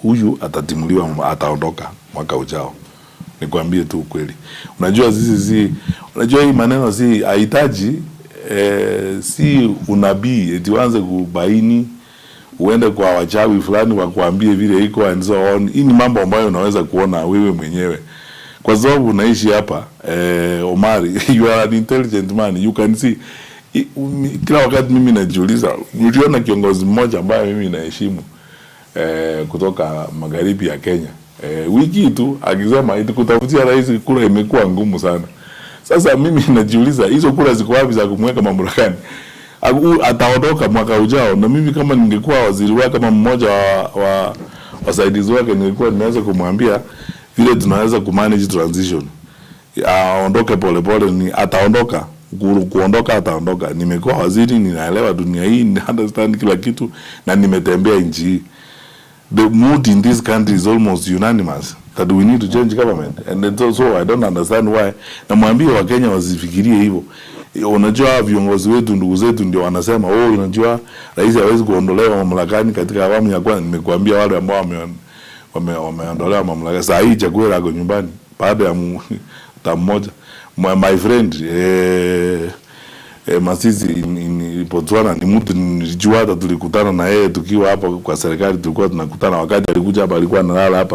huyu atatimuliwa, ataondoka mwaka ujao. Nikwambie tu ukweli. Unajua unajua hii maneno si hahitaji si unabii eti uanze kubaini uende kwa wachawi fulani wakuambie vile iko and so on. Hii ni mambo ambayo unaweza kuona wewe mwenyewe. Kwa sababu unaishi hapa Omari, you are an intelligent man, you can see. Kila wakati mimi najiuliza, niliona kiongozi mmoja ambaye mimi naheshimu kutoka magharibi ya Kenya. Wiki tu akisema kutafutia rais kura imekuwa ngumu sana. Sasa mimi najiuliza hizo kura ziko wapi za kumweka mamlakani? Ataondoka mwaka ujao, na mimi kama ningekuwa waziri wake kama mmoja wa wasaidizi wake, ningekuwa nimeweza kumwambia vile tunaweza kumanage transition. Aondoke polepole, ni ataondoka. Kuondoka ataondoka. Nimekuwa waziri, ninaelewa dunia hii, ni understand kila kitu, na nimetembea nchi hii. The mood in this country is almost unanimous that we need to change government, and so I don't understand why. Na mwambie wa Kenya wasifikirie hivyo. Unajua viongozi wetu, ndugu zetu ndio wanasema unajua rais hawezi kuondolewa mamlakani katika awamu ya kwanza. Nimekuambia wale ambao wameondolewa mamlaka saa hii Chakwera ako nyumbani baada ya mmoja. My friend Masisi in Botswana ni mtu nilijua, hata tulikutana na yeye tukiwa hapa kwa serikali, tulikuwa tunakutana wakati alikuja hapa, alikuwa analala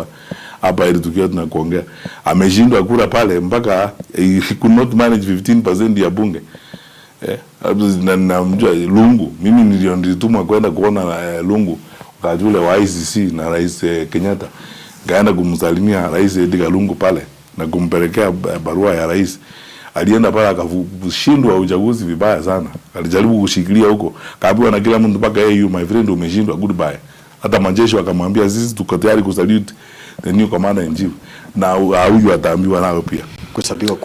hapa ili tukiwa tunakuongea. Ameshindwa kura pale mpaka he could not manage 15% ya bunge. Na mjua Lungu, mimi nilitumwa kwenda kuona Lungu wakati ule wa ICC na Rais Kenyatta. Kaenda kumsalimia Rais Edgar Lungu pale na kumpelekea barua ya rais. Alienda pale akashindwa uchaguzi vibaya sana. Alijaribu kushikilia huko, kaambiwa na kila mtu mpaka my friend umeshindwa, goodbye. Hata majeshi wakamwambia sisi tuko tayari kusalute the new commander in chief, na huyu ataambiwa nayo pia kusabiwa